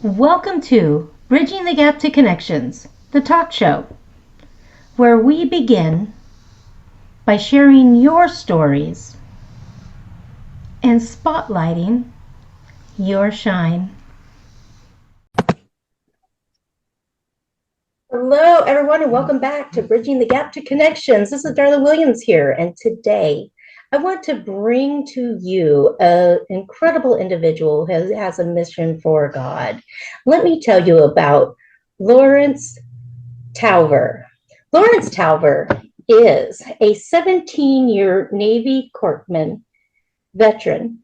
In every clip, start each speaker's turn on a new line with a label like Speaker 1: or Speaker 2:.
Speaker 1: Welcome to Bridging the Gap to Connections, the talk show, where we begin by sharing your stories and spotlighting your shine. Hello, everyone, and welcome back to Bridging the Gap to Connections. This is Darla Williams here, and today I want to bring to you an incredible individual who has a mission for God. Let me tell you about Lawrence Towver. Lawrence Towver is a 17-year Navy Corpsman veteran,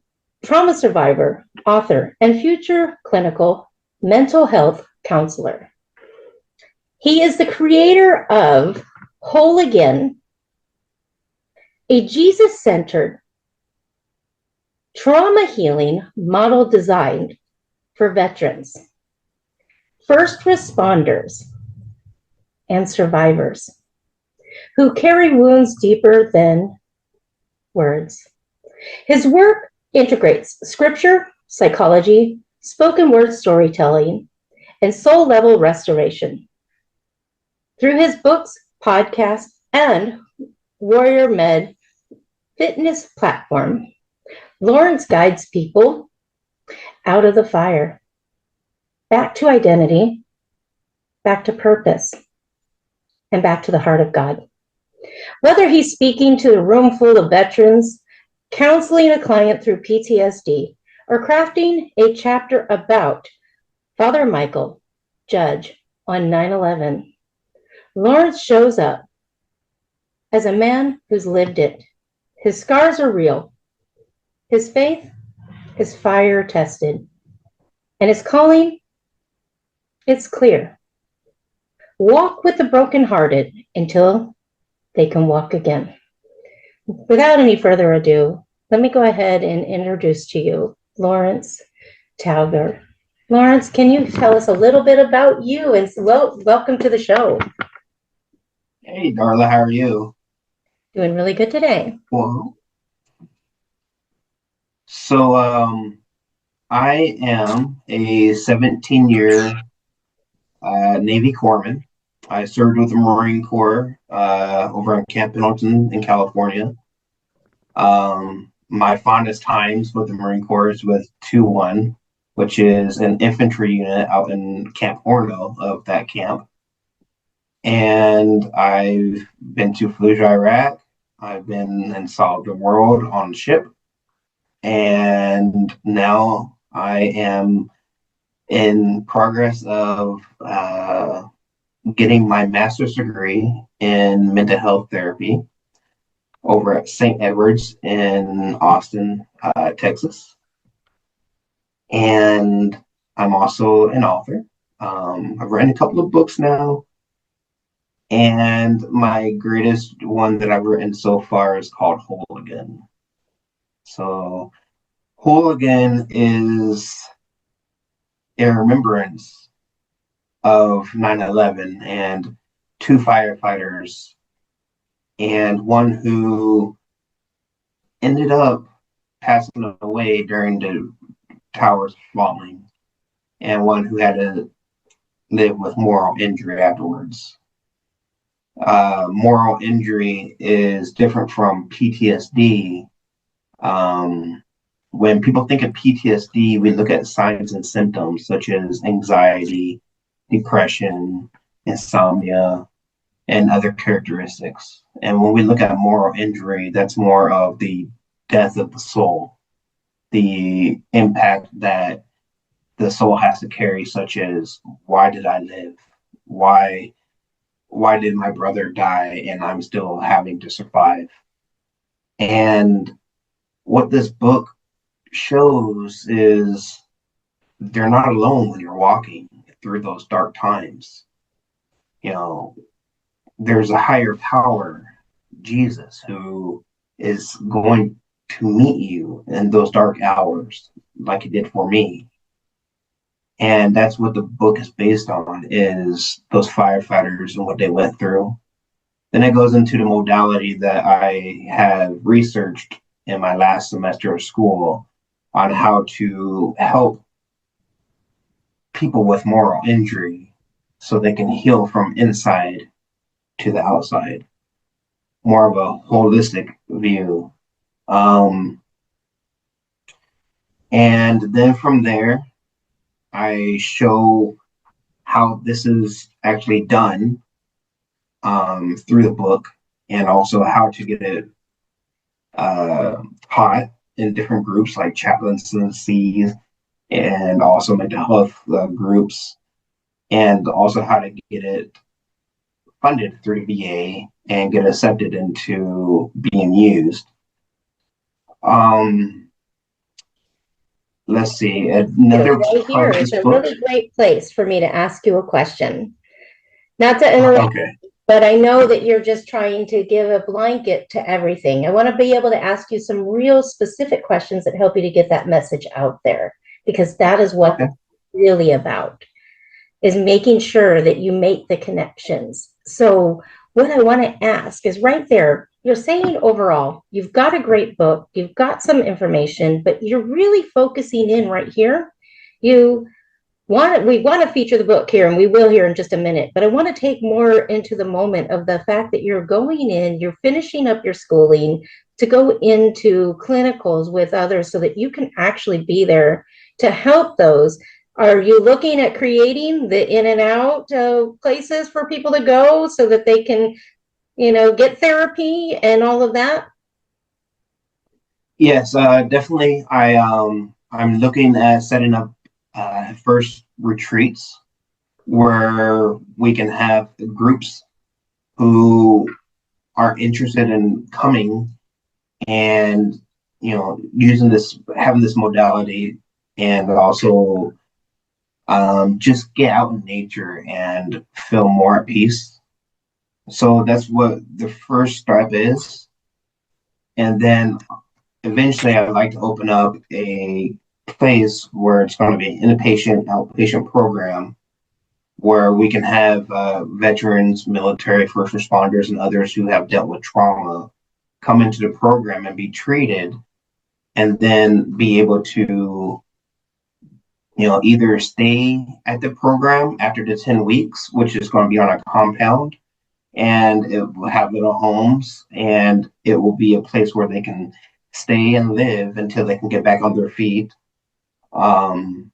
Speaker 1: trauma survivor, author, and future clinical mental health counselor. He is the creator of Whole Again, a Jesus-centered trauma healing model designed for veterans, first responders, and survivors who carry wounds deeper than words. His work integrates scripture, psychology, spoken word storytelling, and soul-level restoration. Through his books, podcasts, and WarriorMed Fitness platform, Lawrence guides people out of the fire, back to identity, back to purpose, and back to the heart of God. Whether he's speaking to a room full of veterans, counseling a client through PTSD, or crafting a chapter about Father Mychal Judge on 9/11, Lawrence shows up as a man who's lived it. His scars are real. His faith is fire tested. And his calling, it's clear. Walk with the brokenhearted until they can walk again. Without any further ado, let me go ahead and introduce to you Lawrence Towver. Lawrence, can you tell us a little bit about you? And welcome to the show.
Speaker 2: Hey, Darla, how are you?
Speaker 1: Doing really good today.
Speaker 2: Well, so I am a 17-year Navy Corpsman. I served with the Marine Corps over on Camp Pendleton in California. My fondest times with the Marine Corps is with 2-1, which is an infantry unit out in Camp Orno of that camp. And I've been to Fallujah, Iraq. I've been and solved the world on ship. And now I am in progress of getting my master's degree in mental health therapy over at St. Edward's in Austin, Texas. And I'm also an author. I've written a couple of books now. And my greatest one that I've written so far is called Whole Again. So Whole Again is a remembrance of 9/11 and 2 firefighters and one who ended up passing away during the towers falling and one who had to live with moral injury afterwards. Moral injury is different from PTSD. When people think of PTSD, we look at signs and symptoms such as anxiety, depression, insomnia, and other characteristics. And when we look at moral injury, that's more of the death of the soul, the impact that the soul has to carry, such as, why did I live? Why did my brother die and I'm still having to survive? And what this book shows is they're not alone when you're walking through those dark times. You know, there's a higher power, Jesus, who is going to meet you in those dark hours like he did for me. And that's what the book is based on, is those firefighters and what they went through. Then it goes into the modality that I have researched in my last semester of school on how to help people with moral injury so they can heal from inside to the outside. More of a holistic view. And then from there, I show how this is actually done through the book, and also how to get it taught in different groups like chaplaincies and also mental health groups, and also how to get it funded through the VA and get accepted into being used. Let's see, another
Speaker 1: Right
Speaker 2: part
Speaker 1: here
Speaker 2: of
Speaker 1: is
Speaker 2: this
Speaker 1: a
Speaker 2: book.
Speaker 1: really great place for me to ask you a question. Not to interrupt,
Speaker 2: Okay.
Speaker 1: but I know that you're just trying to give a blanket to everything. I want to be able to ask you some real specific questions that help you to get that message out there, because that is what
Speaker 2: Okay.
Speaker 1: it's really about, is making sure that you make the connections. So what I want to ask is, right there, you're saying overall, you've got a great book, you've got some information, but you're really focusing in right here. We want to feature the book here, and we will here in just a minute, but I want to take more into the moment of the fact that you're going in, you're finishing up your schooling to go into clinicals with others so that you can actually be there to help those. Are you looking at creating the in and out places for people to go so that they can, get therapy and all of that?
Speaker 2: Yes, definitely. I'm looking at setting up first retreats where we can have groups who are interested in coming and using this, having this modality, and also just get out in nature and feel more at peace. So that's what the first step is. And then eventually I'd like to open up a place where it's going to be an inpatient, outpatient program where we can have veterans, military, first responders, and others who have dealt with trauma come into the program and be treated, and then be able to, either stay at the program after the 10 weeks, which is going to be on a compound, and it will have little homes, and it will be a place where they can stay and live until they can get back on their feet. And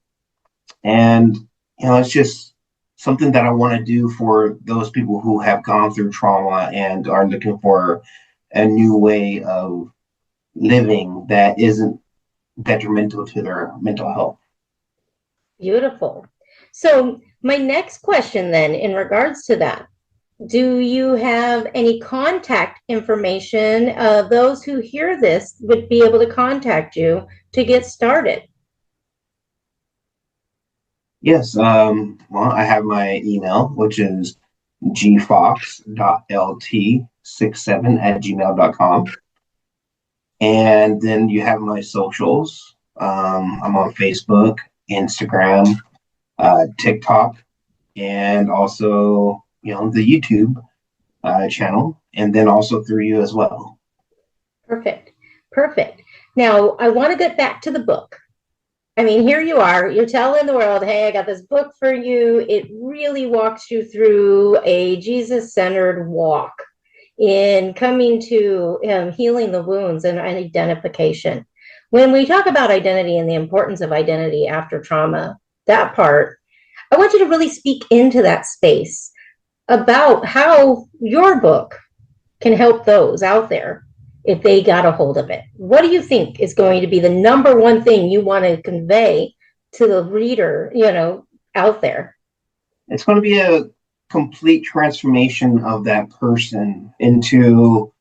Speaker 2: it's just something that I want to do for those people who have gone through trauma and are looking for a new way of living that isn't detrimental to their mental health.
Speaker 1: Beautiful. So my next question then, in regards to that, do you have any contact information? Those who hear this would be able to contact you to get started.
Speaker 2: Yes, well, I have my email, which is gfox.lt67@gmail.com. And then you have my socials. I'm on Facebook, Instagram, TikTok, and also, the YouTube channel, and then also through you as well.
Speaker 1: Perfect. Perfect. Now, I want to get back to the book. I mean, here you are, you're telling the world, hey, I got this book for you. It really walks you through a Jesus-centered walk in coming to healing the wounds and identification. When we talk about identity and the importance of identity after trauma, that part, I want you to really speak into that space about how your book can help those out there if they got a hold of it. What do you think is going to be the number one thing you want to convey to the reader, out there?
Speaker 2: It's going to be a complete transformation of that person into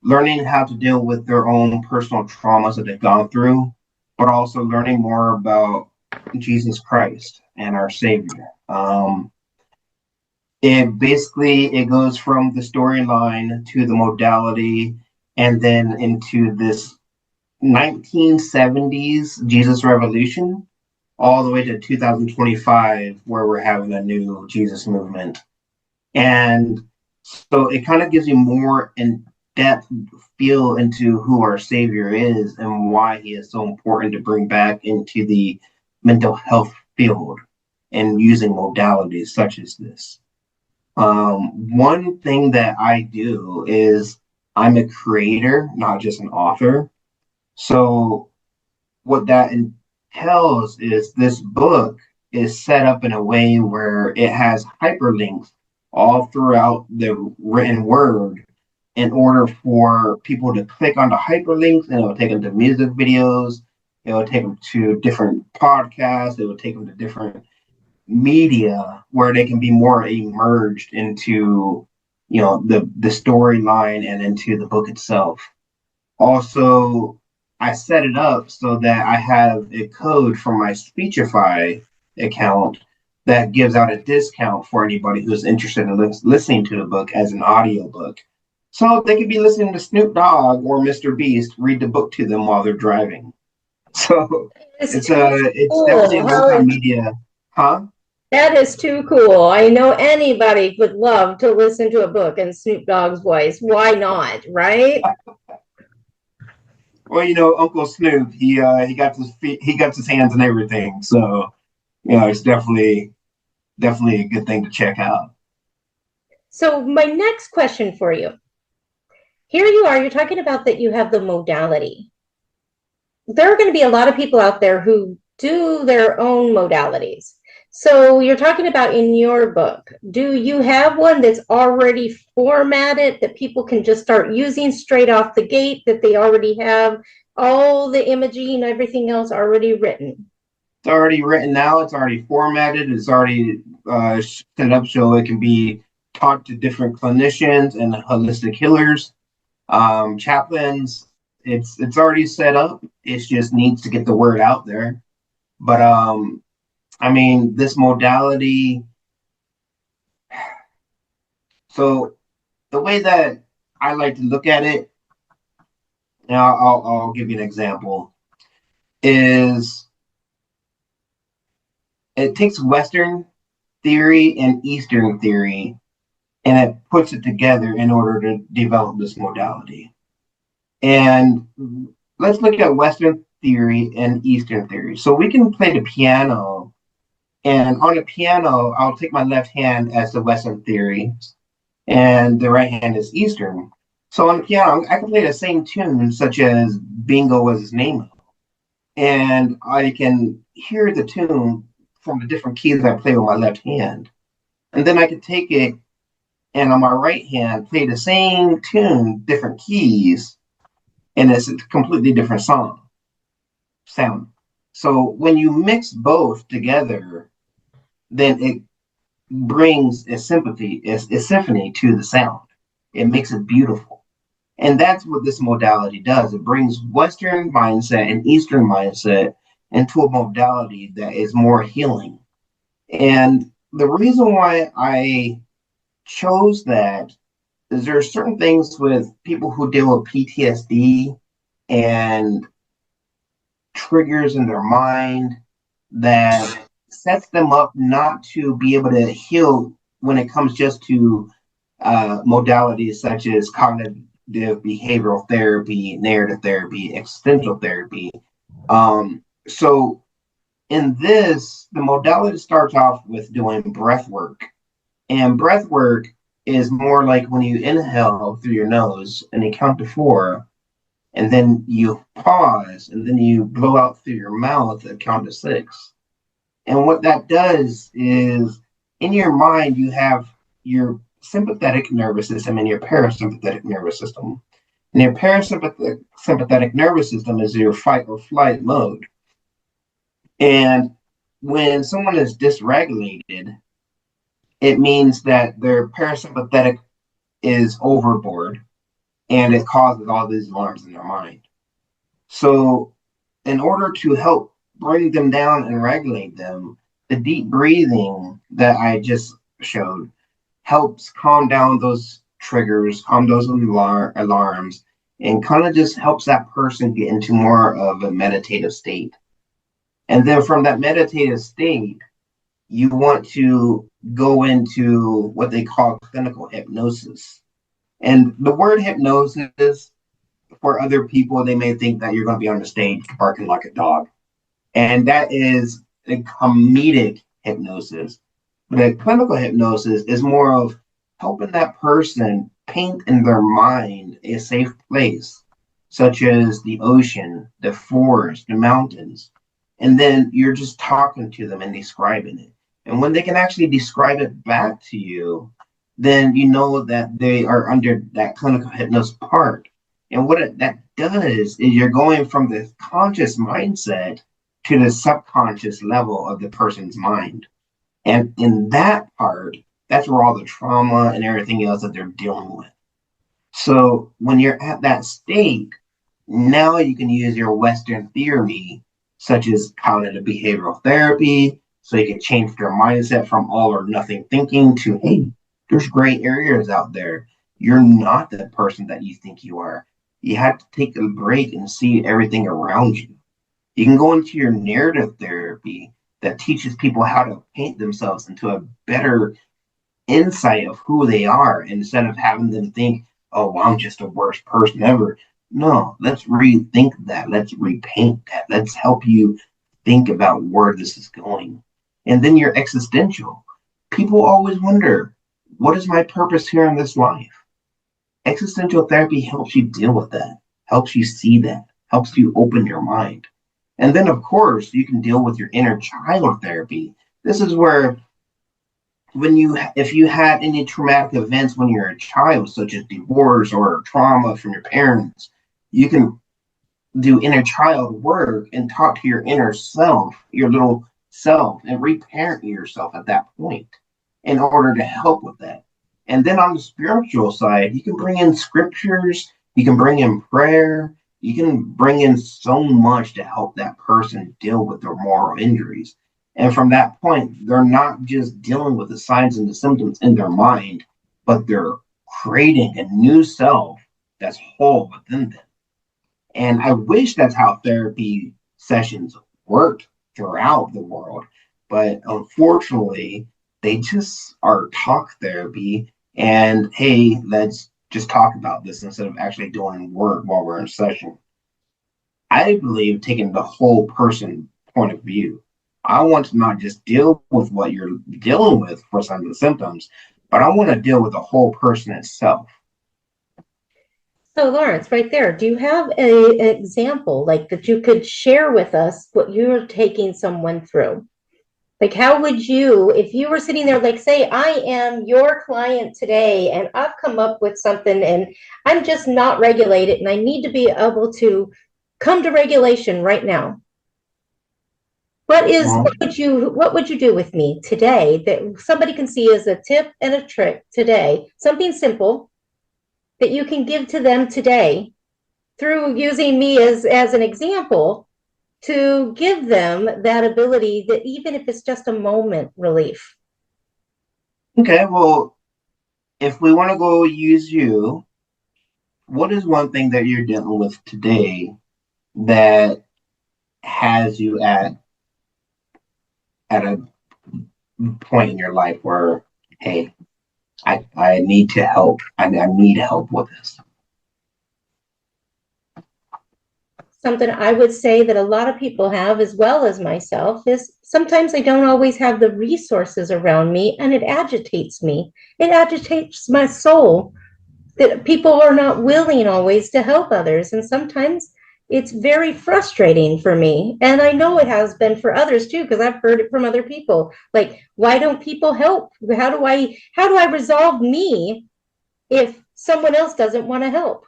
Speaker 2: learning how to deal with their own personal traumas that they've gone through, but also learning more about Jesus Christ and our Savior. It goes from the storyline to the modality, and then into this 1970s Jesus Revolution, all the way to 2025, where we're having a new Jesus movement. And so it kind of gives you more in-depth feel into who our Savior is and why he is so important to bring back into the mental health field. and using modalities such as this. One thing that I do is I'm a creator, not just an author. So what that entails is this book is set up in a way where it has hyperlinks all throughout the written word in order for people to click on the hyperlinks, and it will take them to music videos, it will take them to different podcasts, it will take them to different media where they can be more immersed into the storyline and into the book itself. Also, I set it up so that I have a code from my Speechify account that gives out a discount for anybody who's interested in listening to the book as an audiobook. So they could be listening to Snoop Dogg or Mr. Beast read the book to them while they're driving. So it's definitely a
Speaker 1: Cool.
Speaker 2: multimedia, huh?
Speaker 1: That is too cool. I know anybody would love to listen to a book in Snoop Dogg's voice. Why not, right?
Speaker 2: Well, Uncle Snoop, he got his hands in everything. So, it's definitely a good thing to check out.
Speaker 1: So my next question for you. Here you are, you're talking about that you have the modality. There are going to be a lot of people out there who do their own modalities. So you're talking about in your book, do you have one that's already formatted that people can just start using straight off the gate, that they already have all the imaging and everything else already written?
Speaker 2: It's already written now. It's already formatted. It's already set up so it can be taught to different clinicians and holistic healers, chaplains. It's already set up. It just needs to get the word out there. But I mean, this modality. So the way that I like to look at it, and I'll give you an example, is it takes Western theory and Eastern theory and it puts it together in order to develop this modality. And let's look at Western theory and Eastern theory. So we can play the piano, and on the piano, I'll take my left hand as the Western theory, and the right hand is Eastern. So on the piano, I can play the same tune, such as Bingo was his name, and I can hear the tune from the different keys I play with my left hand. And then I can take it and on my right hand play the same tune, different keys, and it's a completely different sound. So when you mix both together, then it brings a symphony to the sound. It makes it beautiful. And that's what this modality does. It brings Western mindset and Eastern mindset into a modality that is more healing. And the reason why I chose that is there are certain things with people who deal with PTSD and triggers in their mind that sets them up not to be able to heal when it comes just to modalities such as cognitive behavioral therapy, narrative therapy, existential therapy. So in this, the modality starts off with doing breath work. And breath work is more like when you inhale through your nose and you count to 4, and then you pause, and then you blow out through your mouth and count to 6. And what that does is in your mind, you have your sympathetic nervous system and your parasympathetic nervous system. And your parasympathetic nervous system is your fight or flight mode. And when someone is dysregulated, it means that their parasympathetic is overboard and it causes all these alarms in their mind. So, in order to help bring them down and regulate them, the deep breathing that I just showed helps calm down those triggers, calm those alarms, and kind of just helps that person get into more of a meditative state. And then from that meditative state, you want to go into what they call clinical hypnosis. And the word hypnosis, for other people, they may think that you're going to be on the stage barking like a dog. And that is a comedic hypnosis. But clinical hypnosis is more of helping that person paint in their mind a safe place, such as the ocean, the forest, the mountains. And then you're just talking to them and describing it. And when they can actually describe it back to you, then you know that they are under that clinical hypnosis part. And that does is you're going from the conscious mindset to the subconscious level of the person's mind. And in that part, that's where all the trauma and everything else that they're dealing with. So when you're at that state, now you can use your Western theory, such as cognitive behavioral therapy, so you can change their mindset from all or nothing thinking to, hey, there's gray areas out there. You're not the person that you think you are. You have to take a break and see everything around you. You can go into your narrative therapy that teaches people how to paint themselves into a better insight of who they are instead of having them think, oh, well, I'm just the worst person ever. No, let's rethink that. Let's repaint that. Let's help you think about where this is going. And then your existential. People always wonder, what is my purpose here in this life? Existential therapy helps you deal with that, helps you see that, helps you open your mind. And then, of course, you can deal with your inner child therapy. This is where if you had any traumatic events when you're a child, such as divorce or trauma from your parents, you can do inner child work and talk to your inner self, your little self, and reparent yourself at that point in order to help with that. And then on the spiritual side, you can bring in scriptures, you can bring in prayer, you can bring in so much to help that person deal with their moral injuries. And from that point, they're not just dealing with the signs and the symptoms in their mind, but they're creating a new self that's whole within them. And I wish that's how therapy sessions worked throughout the world. But unfortunately, they just are talk therapy and, hey, let's just talk about this instead of actually doing work while we're in session. I believe taking the whole person point of view. I want to not just deal with what you're dealing with for some of the symptoms, but I want to deal with the whole person itself.
Speaker 1: So Lawrence, right there, do you have an example like that you could share with us what you're taking someone through? Like, how would you, if you were sitting there, like, say, I am your client today, and I've come up with something, and I'm just not regulated, and I need to be able to come to regulation right now. What would you do with me today that somebody can see as a tip and a trick today? Something simple that you can give to them today through using me as an example to give them that ability that even if it's just a moment relief.
Speaker 2: Okay, well, if we want to go use you, what is one thing that you're dealing with today that has you at a point in your life where, hey, I need to help. I need help with this.
Speaker 1: Something I would say that a lot of people have, as well as myself, is sometimes I don't always have the resources around me, and it agitates me. It agitates my soul that people are not willing always to help others. And sometimes it's very frustrating for me. And I know it has been for others too, because I've heard it from other people. Like, why don't people help? How do I resolve me if someone else doesn't want to help?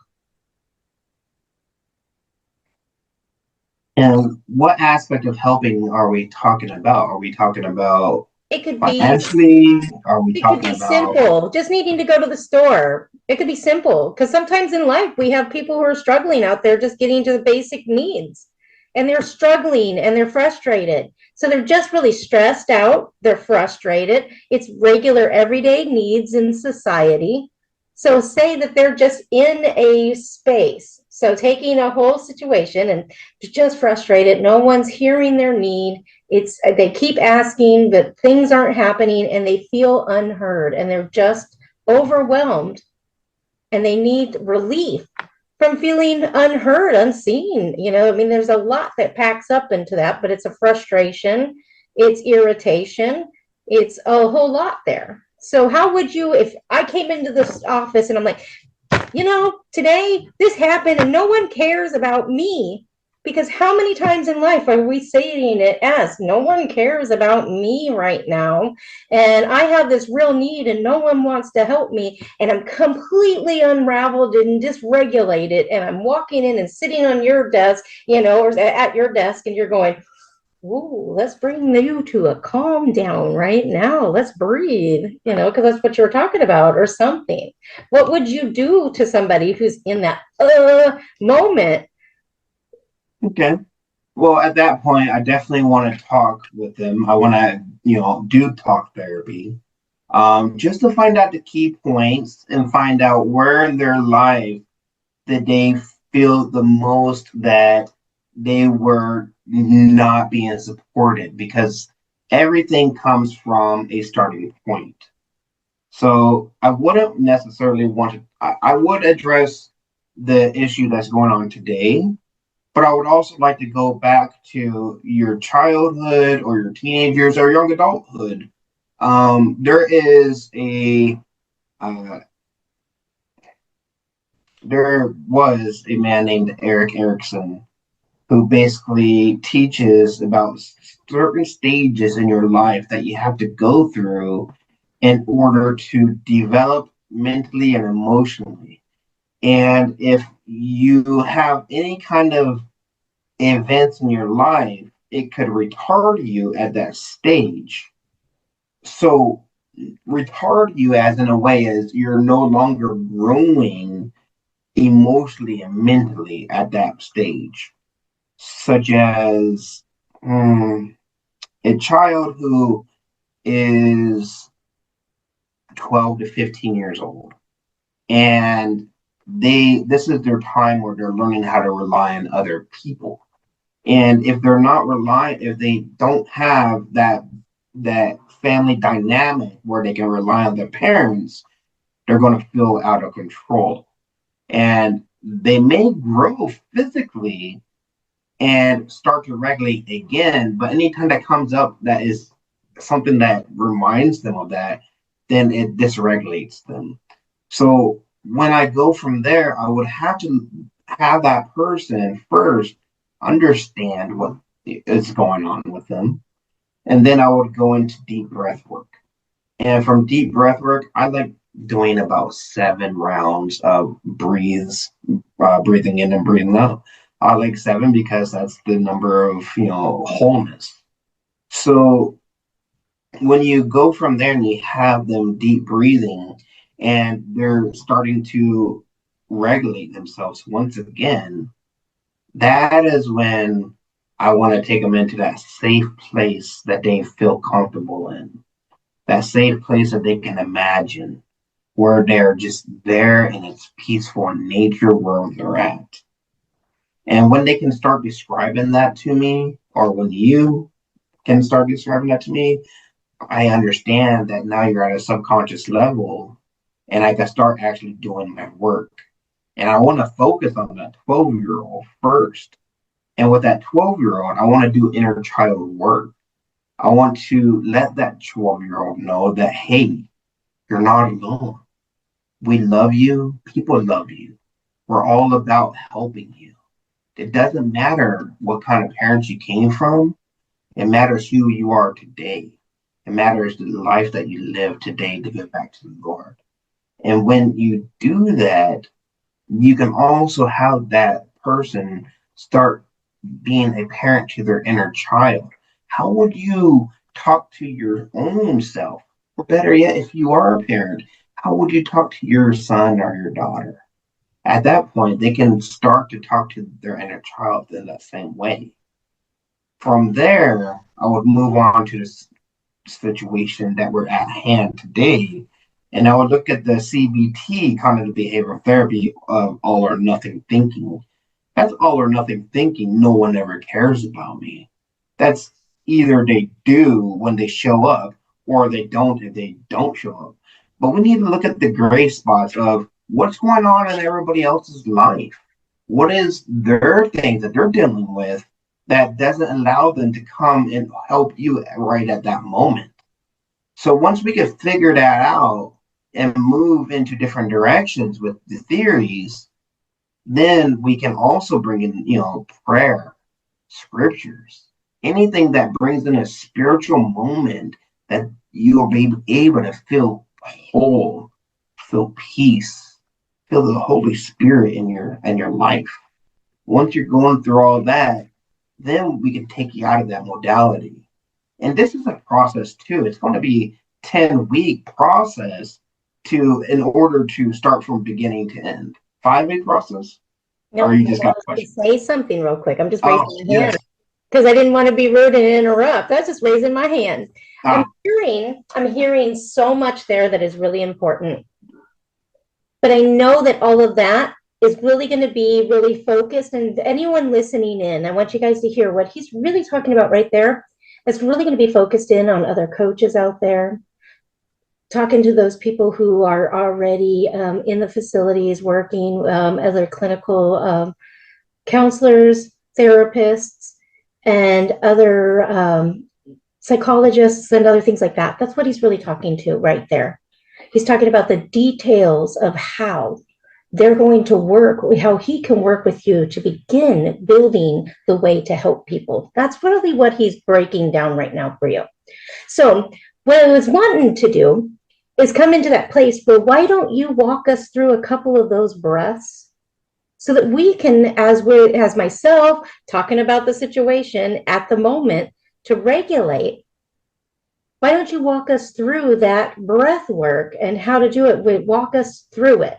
Speaker 2: And what aspect of helping are we talking about? Are we talking about
Speaker 1: It could be
Speaker 2: financially? Are we
Speaker 1: It could
Speaker 2: talking
Speaker 1: be
Speaker 2: about?
Speaker 1: simple, just needing to go to the store. It could be simple because sometimes in life we have people who are struggling out there just getting to the basic needs, and they're struggling and they're frustrated. So they're just really stressed out. They're frustrated. It's regular everyday needs in society. So say that they're just in a space. So taking a whole situation and just frustrated, no one's hearing their need. They keep asking, but things aren't happening, and they feel unheard, and they're just overwhelmed, and they need relief from feeling unheard, unseen. I mean, there's a lot that packs up into that, but it's a frustration. it's irritation, it's a whole lot there. So how would you, if I came into this office and I'm like, today this happened and no one cares about me, because how many times in life are we saying it as no one cares about me right now, and I have this real need and no one wants to help me, and I'm completely unraveled and dysregulated, and I'm walking in and sitting on your desk, or at your desk, and you're going, ooh, let's bring you to a calm down right now. Let's breathe, because that's what you're talking about, or something. What would you do to somebody who's in that moment?
Speaker 2: Okay. Well, at that point, I definitely want to talk with them. I want to, do talk therapy, just to find out the key points and find out where in their life that they feel the most that they were not being supported, because everything comes from a starting point. So I wouldn't necessarily want to, I would address the issue that's going on today, but I would also like to go back to your childhood or your teenagers or young adulthood. There is uh, there was a man named Eric Erickson who basically teaches about certain stages in your life that you have to go through in order to develop mentally and emotionally. And if you have any kind of events in your life, it could retard you at that stage. So, retard you as in a way as you're no longer growing emotionally and mentally at that stage, such as a child who is 12 to 15 years old, and this is their time where they're learning how to rely on other people. And if they're not relying, if they don't have that family dynamic where they can rely on their parents, they're going to feel out of control. And they may grow physically and start to regulate again, but anytime that comes up that is something that reminds them of that, then it dysregulates them. So when I go from there, I would have to have that person first understand what is going on with them. And then I would go into deep breath work. And from deep breath work, I like doing about 7 rounds of breathing in and breathing out. I like 7 because that's the number of, wholeness. So when you go from there and you have them deep breathing and they're starting to regulate themselves once again, that is when I want to take them into that safe place that they feel comfortable in, that safe place that they can imagine, where they're just there and it's peaceful in nature where they're at. And when they can start describing that to me, or when you can start describing that to me, I understand that now you're at a subconscious level and I can start actually doing my work. And I want to focus on that 12-year-old first. And with that 12-year-old, I want to do inner child work. I want to let that 12-year-old know that, hey, you're not alone. We love you. People love you. We're all about helping you. It doesn't matter what kind of parents you came from. It matters who you are today. It matters the life that you live today to give back to the Lord. And when you do that, you can also have that person start being a parent to their inner child. How would you talk to your own self? Or better yet, if you are a parent, how would you talk to your son or your daughter? At that point, they can start to talk to their inner child in that same way. From there, I would move on to the situation that we're at hand today. And I would look at the CBT, cognitive behavioral therapy, of all or nothing thinking. That's all or nothing thinking. No one ever cares about me. That's either they do when they show up or they don't if they don't show up. But we need to look at the gray spots of what's going on in everybody else's life. What is their things that they're dealing with? that doesn't allow them to come and help you right at that moment. So once we can figure that out and move into different directions with the theories, then we can also bring in, prayer, scriptures, anything that brings in a spiritual moment that you'll be able to feel whole, feel peace, feel the Holy Spirit in your life. Once you're going through all that, then we can take you out of that modality. And this is a process too. It's going to be 10-week process in order to start from beginning to end. 5-week process?
Speaker 1: No,
Speaker 2: Or you just
Speaker 1: I
Speaker 2: got
Speaker 1: was going to
Speaker 2: questions?
Speaker 1: say something real quick. I'm just
Speaker 2: Oh,
Speaker 1: raising my hand
Speaker 2: yes.
Speaker 1: because I didn't want to be rude and interrupt. I was just raising my hand.
Speaker 2: Ah,
Speaker 1: I'm hearing so much there that is really important. But I know that all of that is really going to be really focused. And anyone listening in, I want you guys to hear what he's really talking about right there. It's really going to be focused in on other coaches out there, talking to those people who are already in the facilities working, other clinical counselors, therapists, and other psychologists and other things like that. That's what he's really talking to right there. He's talking about the details of how they're going to work, how he can work with you to begin building the way to help people. That's really what he's breaking down right now for you. So, what I was wanting to do is come into that place where why don't you walk us through a couple of those breaths so that we can, as myself talking about the situation at the moment, to regulate. Why don't you walk us through that breath work and how to do it? Walk us through it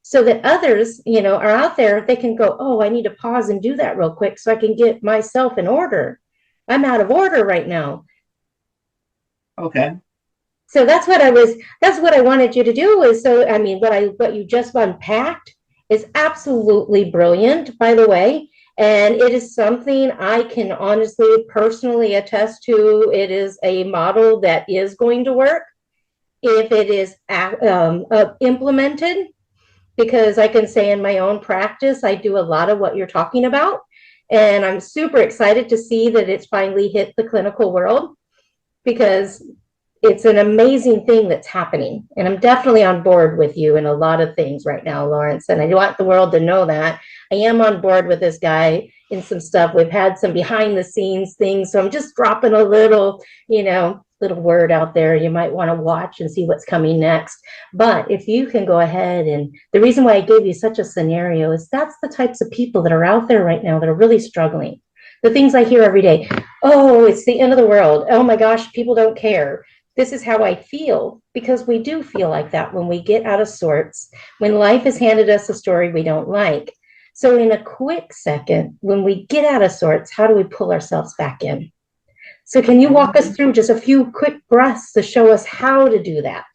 Speaker 1: so that others, are out there. They can go, oh, I need to pause and do that real quick so I can get myself in order. I'm out of order right now.
Speaker 2: okay.
Speaker 1: So that's what I wanted you to do is, so I mean, what you just unpacked is absolutely brilliant, by the way. And it is something I can honestly personally attest to. It is a model that is going to work if it is implemented, because I can say in my own practice I do a lot of what you're talking about, and I'm super excited to see that it's finally hit the clinical world, because it's an amazing thing that's happening. And I'm definitely on board with you in a lot of things right now, Lawrence. And I want the world to know that I am on board with this guy in some stuff. We've had some behind the scenes things. So I'm just dropping a little, little word out there. You might want to watch and see what's coming next. But if you can go ahead, and the reason why I gave you such a scenario is that's the types of people that are out there right now that are really struggling. The things I hear every day, oh, it's the end of the world. Oh my gosh, people don't care. This is how I feel, because we do feel like that when we get out of sorts, when life has handed us a story we don't like. So in a quick second, when we get out of sorts, how do we pull ourselves back in? So can you walk us through just a few quick breaths to show us how to do that?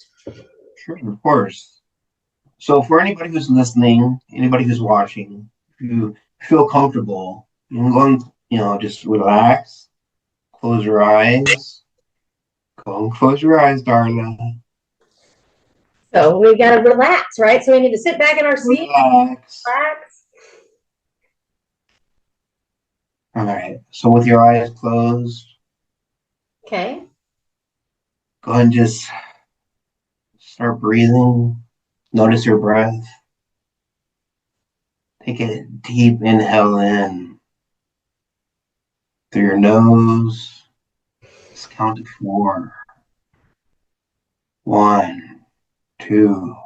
Speaker 2: Sure, of course. So for anybody who's listening, anybody who's watching, if you feel comfortable, you can go and, just relax, close your eyes. Go and close your eyes, darling.
Speaker 1: So we got to relax, right? So we need to sit back in our seat,
Speaker 2: Relax.
Speaker 1: relax.
Speaker 2: All right. So with your eyes closed,
Speaker 1: Okay.
Speaker 2: go ahead and just start breathing. Notice your breath. Take a deep inhale in through your nose. Just count to 4. 1, 2,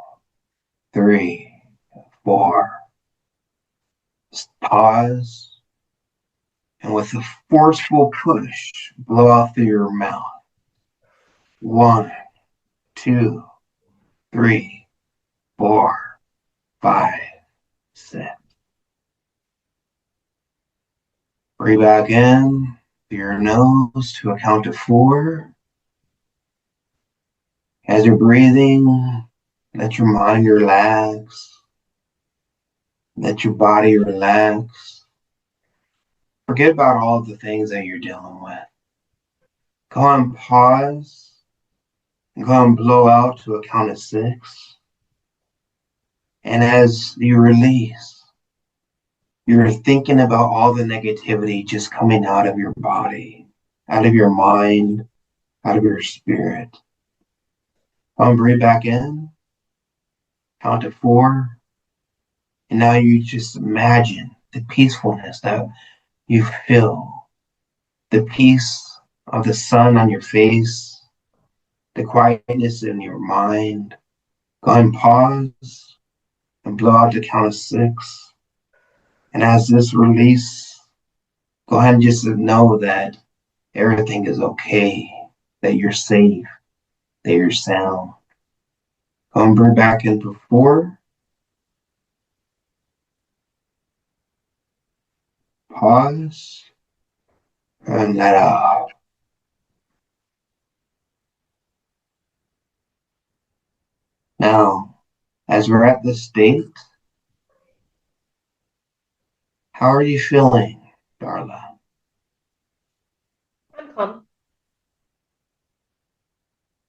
Speaker 2: 3, 4. Just pause. And with a forceful push, blow out through your mouth. 1, 2, 3, 4, 5, 6. Breathe back in through your nose to a count of 4. As you're breathing, let your mind relax. Let your body relax. Forget about all the things that you're dealing with. Go on, pause. Go on, blow out to a count of 6. And as you release, You're thinking about all the negativity just coming out of your body, out of your mind, out of your spirit. Breathe back in, count to 4, and now you just imagine the peacefulness that you feel, the peace of the sun on your face, the quietness in your mind. Go ahead and pause and blow out the count of 6. And as this release, go ahead and just know that everything is okay, that you're safe, that you're sound. Go and breathe back in for 4. Pause and let out. Now, as we're at this state, how are you feeling, Darla?
Speaker 1: I'm calm.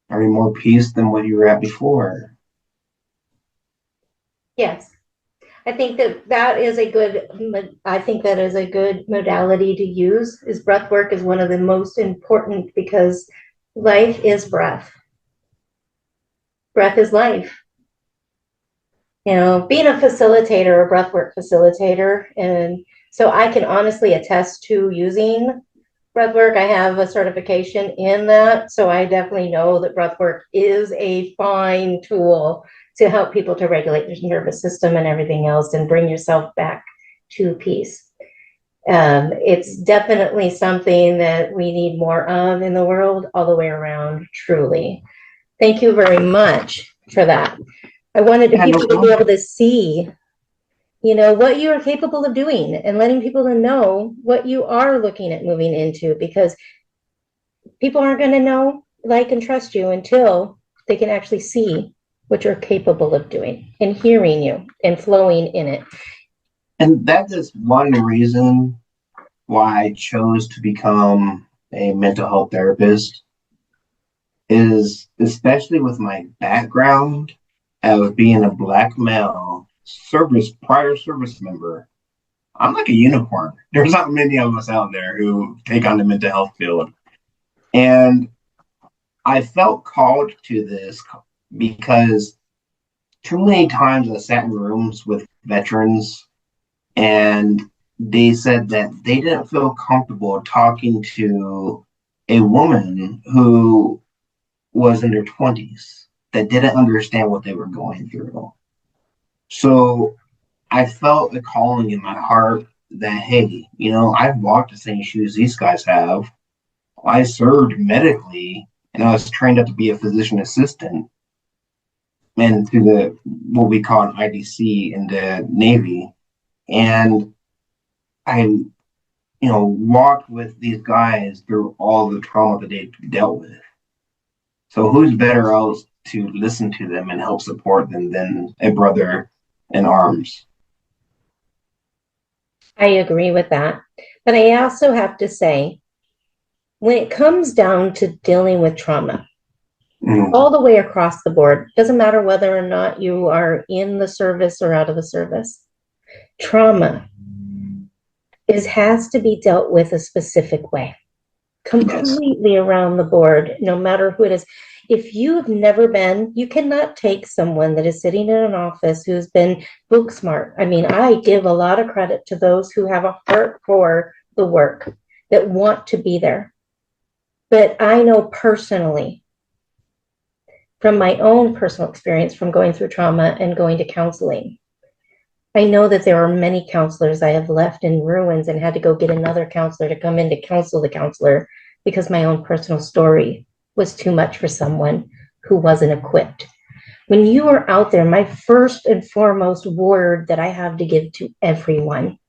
Speaker 2: Are you more peace than what you were at before?
Speaker 1: Yes. I think that is a good modality to use. Is breath work is one of the most important because life is breath. Breath is life. You know, being a facilitator, a breathwork facilitator, and so I can honestly attest to using breathwork. I have a certification in that, so I definitely know that breathwork is a fine tool to help people to regulate their nervous system and everything else and bring yourself back to peace. It's definitely something that we need more of in the world all the way around, truly. Thank you very much for that. I wanted people to be able to see, you know, what you are capable of doing and letting people to know what you are looking at moving into, because people aren't going to know, like, and trust you until they can actually see what you're capable of doing and hearing you and flowing in it.
Speaker 2: And that is one reason why I chose to become a mental health therapist, is especially with my background of being a Black male prior service member. I'm like a unicorn. There's not many of us out there who take on the mental health field. And I felt called to this because too many times I sat in rooms with veterans and they said that they didn't feel comfortable talking to a woman who was in their 20s that didn't understand what they were going through. So I felt a calling in my heart that, hey, you know, I've walked the same shoes these guys have. I served medically and I was trained up to be a physician assistant and to the what we call an IDC in the Navy. And I, walked with these guys through all the trauma that they dealt with. So who's better else to listen to them and help support them than a brother in arms?
Speaker 1: I agree with that. But I also have to say, when it comes down to dealing with trauma, all the way across the board, doesn't matter whether or not you are in the service or out of the service, trauma has to be dealt with a specific way, completely around the board, no matter who it is. If you've never been, you cannot take someone that is sitting in an office who's been book smart. I mean, I give a lot of credit to those who have a heart for the work, that want to be there. But I know personally, from my own personal experience from going through trauma and going to counseling, I know that there are many counselors I have left in ruins and had to go get another counselor to come in to counsel the counselor because my own personal story was too much for someone who wasn't equipped. When you are out there, my first and foremost word that I have to give to everyone,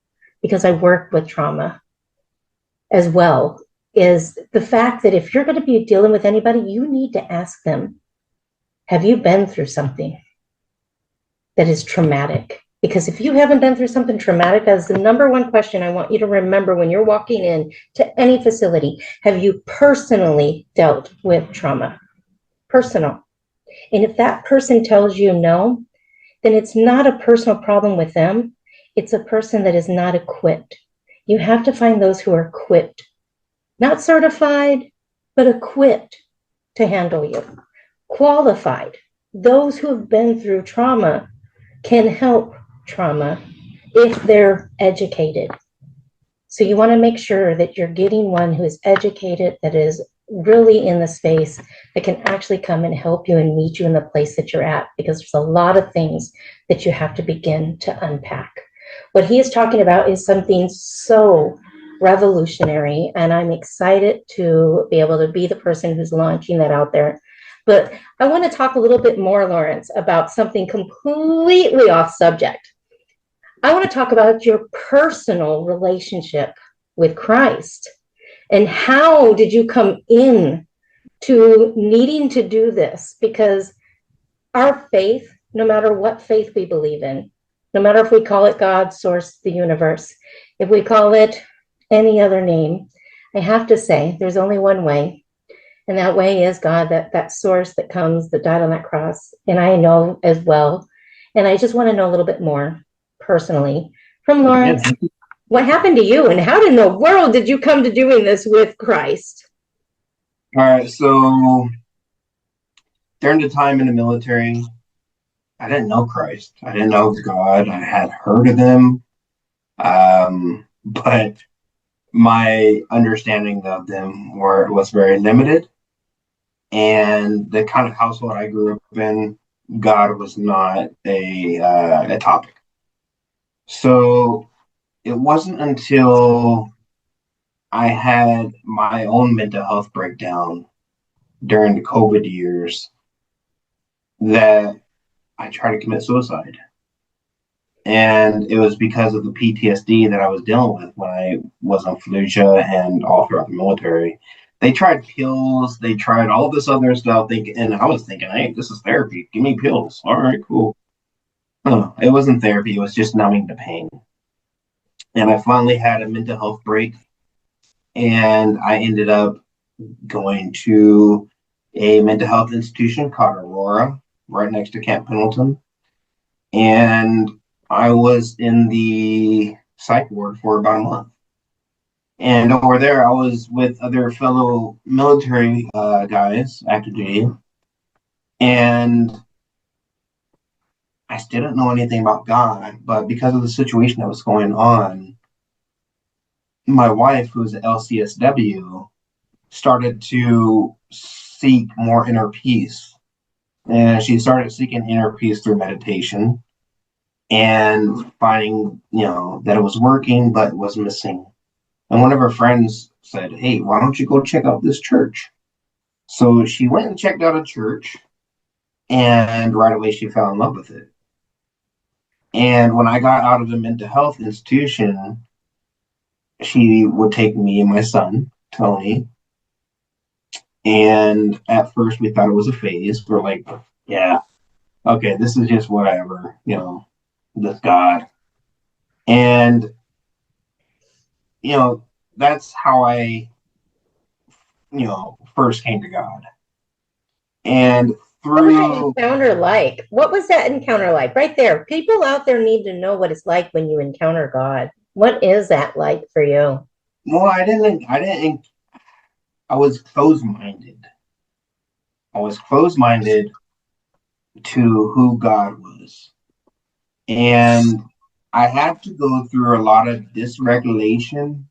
Speaker 1: because I work with trauma as well, is the fact that if you're going to be dealing with anybody, you need to ask them, have you been through something that is traumatic? Because if you haven't been through something traumatic, that's the number one question I want you to remember when you're walking in to any facility. Have you personally dealt with trauma? Personal. And if that person tells you no, then it's not a personal problem with them. It's a person that is not equipped. You have to find those who are equipped, not certified, but equipped to handle you, qualified. Those who have been through trauma can help trauma if they're educated. So you want to make sure that you're getting one who is educated, that is really in the space, that can actually come and help you and meet you in the place that you're at, because there's a lot of things that you have to begin to unpack. What he is talking about is something so revolutionary, and I'm excited to be able to be the person who's launching that out there. But I want to talk a little bit more, Lawrence, about something completely off subject. I want to talk about your personal relationship with Christ, and how did you come in to needing to do this? Because our faith, no matter what faith we believe in, no matter if we call it God, source, the universe, if we call it any other name, I have to say there's only one way. And that way is God, that source that comes, that died on that cross. And I know as well. And I just want to know a little bit more personally from Lawrence.
Speaker 2: Yeah.
Speaker 1: What happened to you, and how in the world did you come to doing this with Christ?
Speaker 2: All right. So during the time in the military, I didn't know Christ. I didn't know God. I had heard of him. But my understanding of them was very limited. And the kind of household I grew up in, God was not a topic. So it wasn't until I had my own mental health breakdown during the COVID years that I tried to commit suicide. And it was because of the PTSD that I was dealing with when I was on Fallujah and all throughout the military. They tried pills, they tried all this other stuff, and I was thinking, hey, this is therapy. Give me pills. All right, cool. No, it wasn't therapy. It was just numbing the pain. And I finally had a mental health break, and I ended up going to a mental health institution called Aurora, right next to Camp Pendleton. And I was in the psych ward for about a month. And over there, I was with other fellow military guys, active duty, and I still didn't know anything about God. But because of the situation that was going on, my wife, who's an LCSW, started to seek more inner peace. And she started seeking inner peace through meditation and finding, that it was working, but was missing. And one of her friends said, hey, why don't you go check out this church? So she went and checked out a church, and right away she fell in love with it. And when I got out of the mental health institution, she would take me and my son, Tony. And at first we thought it was a phase. We're like, yeah, okay, this is just whatever, this God. And, that's how I, first came to God. And
Speaker 1: What was that
Speaker 2: through,
Speaker 1: encounter like? What was that encounter like? Right there. People out there need to know what it's like when you encounter God. What is that like for you?
Speaker 2: well, I was closed-minded. I was closed-minded to who God was. And I had to go through a lot of dysregulation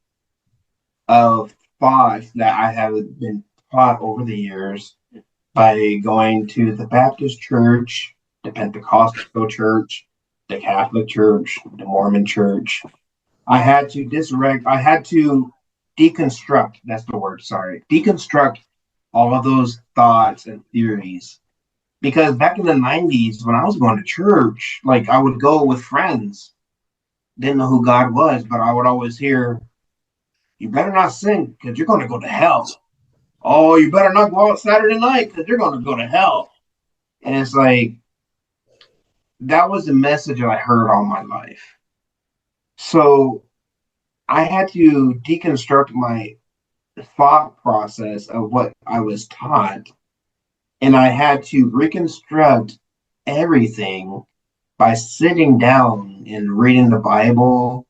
Speaker 2: of thoughts that I have been taught over the years by going to the Baptist church, the Pentecostal church, the Catholic church, the Mormon church. I had to deconstruct, that's the word, sorry, deconstruct all of those thoughts and theories. Because back in the 90s, when I was going to church, like I would go with friends, didn't know who God was, but I would always hear, you better not sin because you're going to go to hell. Oh, you better not go out Saturday night because you're going to go to hell. And it's like, that was the message that I heard all my life. So I had to deconstruct my thought process of what I was taught. And I had to reconstruct everything by sitting down and reading the Bible,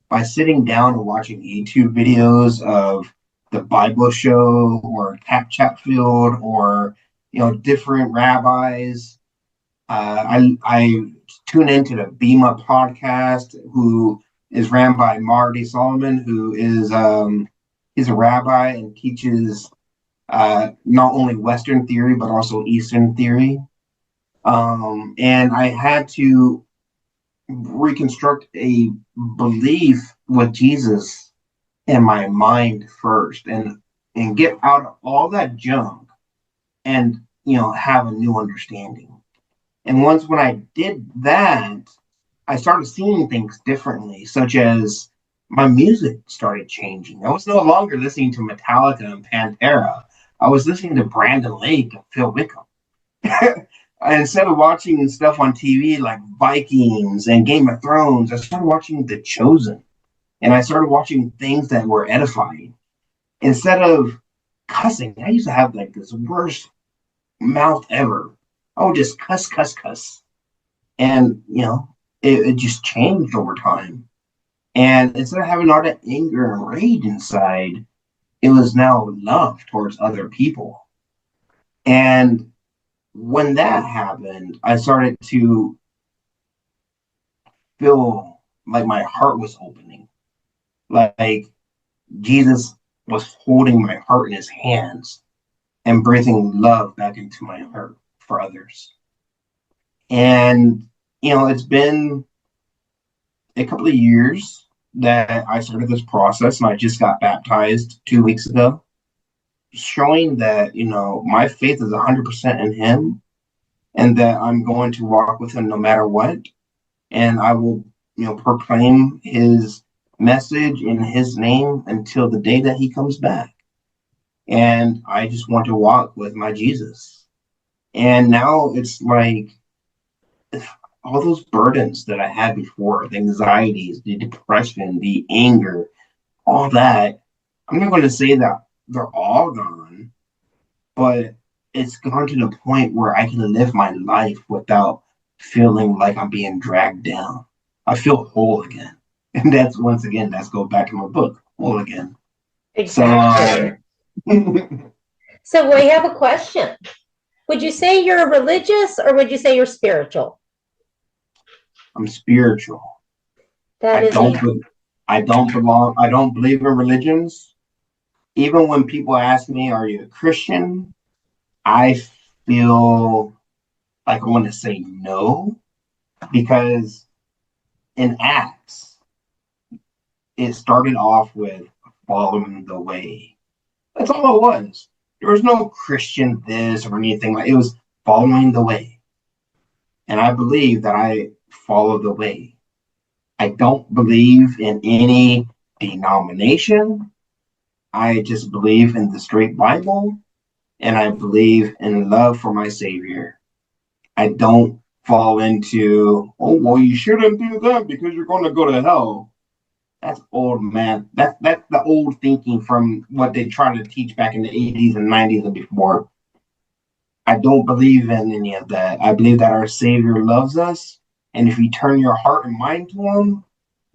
Speaker 2: by sitting down and watching YouTube videos of the Bible Show or Cap Chatfield or different rabbis. I tune into the Bema podcast, who is ran by Marty Solomon, who is he's a rabbi and teaches not only Western theory but also Eastern theory. And I had to reconstruct a belief with Jesus in my mind first, and get out of all that junk, and have a new understanding. And once when I did that, I started seeing things differently, such as my music started changing. I was no longer listening to Metallica and Pantera. I was listening to Brandon Lake and Phil Wickham. Instead of watching stuff on TV like Vikings and Game of Thrones, I started watching The Chosen. And I started watching things that were edifying. Instead of cussing, I used to have like this worst mouth ever. I would just cuss, cuss, cuss. And, it just changed over time. And instead of having all that anger and rage inside, it was now love towards other people. And when that happened, I started to feel like my heart was opening. Like Jesus was holding my heart in his hands and breathing love back into my heart for others. And, it's been a couple of years that I started this process, and I just got baptized 2 weeks ago, showing that, my faith is 100% in him, and that I'm going to walk with him no matter what. And I will, proclaim his message in his name until the day that he comes back. And I just want to walk with my Jesus. And now it's like all those burdens that I had before, the anxieties, the depression, the anger, all that, I'm not going to say that they're all gone, but it's gone to the point where I can live my life without feeling like I'm being dragged down. I feel whole again. And that's, once again, that's go back to my book, Whole Again.
Speaker 1: Exactly. So we have a question. Would you say you're religious, or would you say you're spiritual?
Speaker 2: I'm spiritual. I don't believe in religions. Even when people ask me, are you a Christian? I feel like I want to say no, because in Acts, it started off with following the way. That's all it was. There was no Christian this or anything like it. It was following the way. And I believe that I follow the way. I don't believe in any denomination. I just believe in the straight Bible, and I believe in love for my Savior. I don't fall into, oh, well, you shouldn't do that because you're going to go to hell. That's old, man. That's the old thinking from what they tried to teach back in the 80s and 90s and before. I don't believe in any of that. I believe that our Savior loves us, and if you turn your heart and mind to him,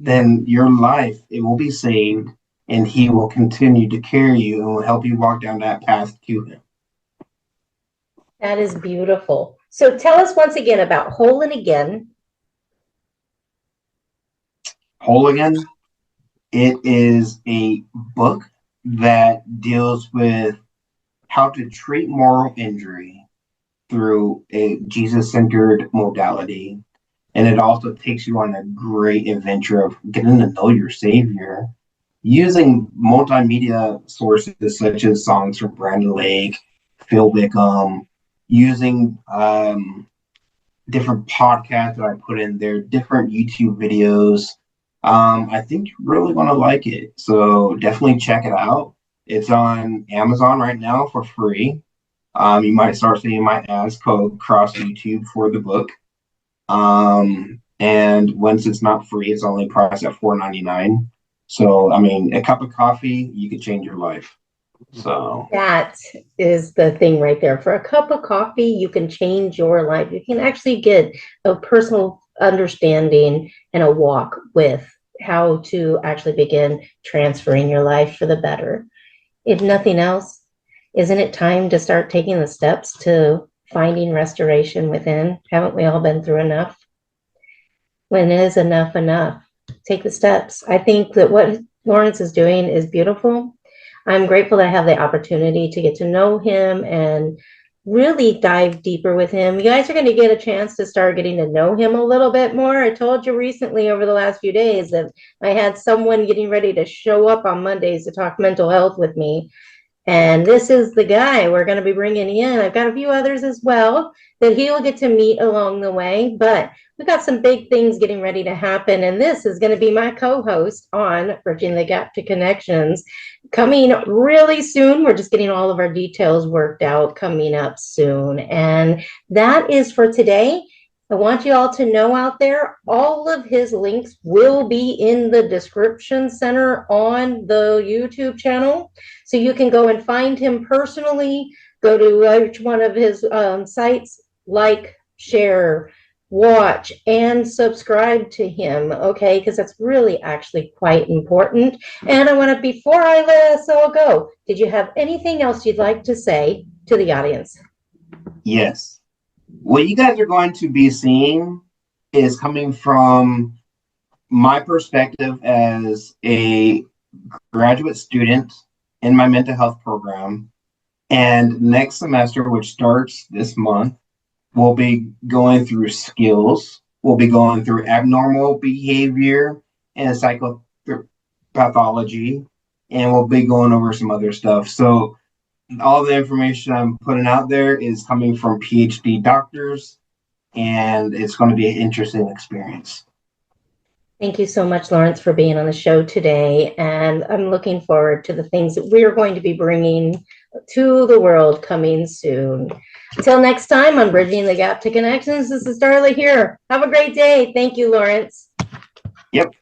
Speaker 2: then your life, it will be saved, and he will continue to carry you and will help you walk down that path to him.
Speaker 1: That is beautiful. So tell us once again about Whole Again.
Speaker 2: Whole Again. It is a book that deals with how to treat moral injury through a Jesus-centered modality. And it also takes you on a great adventure of getting to know your Savior using multimedia sources such as songs from Brandon Lake, Phil Wickham, using different podcasts that I put in there, different YouTube videos. I think you're really going to like it. So definitely check it out. It's on Amazon right now for free. You might start seeing my ads code across YouTube for the book. And once it's not free, it's only priced at $4.99. So, I mean, a cup of coffee, you could change your life. So
Speaker 1: that is the thing right there. For a cup of coffee, you can change your life. You can actually get a personal understanding and a walk with how to actually begin transferring your life for the better. If nothing else, isn't it time to start taking the steps to finding restoration within? Haven't we all been through enough? When is enough enough? Take the steps. I think that what Lawrence is doing is beautiful. I'm grateful to have the opportunity to get to know him and really dive deeper with him. You guys are going to get a chance to start getting to know him a little bit more. I told you recently over the last few days that I had someone getting ready to show up on Mondays to talk mental health with me. And this is the guy we're going to be bringing in. I've got a few others as well that he'll get to meet along the way. But we've got some big things getting ready to happen. And this is going to be my co-host on Bridging the Gap to Connections coming really soon. We're just getting all of our details worked out, coming up soon. And that is for today. I want you all to know out there, all of his links will be in the description center on the YouTube channel. So you can go and find him personally, go to each one of his sites, like, share, watch, and subscribe to him, okay? Because that's really actually quite important. And I want to, before I let us all go, did you have anything else you'd like to say to the audience?
Speaker 2: Yes. What you guys are going to be seeing is coming from my perspective as a graduate student in my mental health program. And next semester, which starts this month, we'll be going through skills. We'll be going through abnormal behavior and psychopathology. And we'll be going over some other stuff. So all the information I'm putting out there is coming from PhD doctors, and it's going to be an interesting experience.
Speaker 1: Thank you so much, Lawrence, for being on the show today. And I'm looking forward to the things that we're going to be bringing to the world coming soon. Until next time on Bridging the Gap to Connections, this is Darla here. Have a great day. Thank you, Lawrence.
Speaker 2: Yep.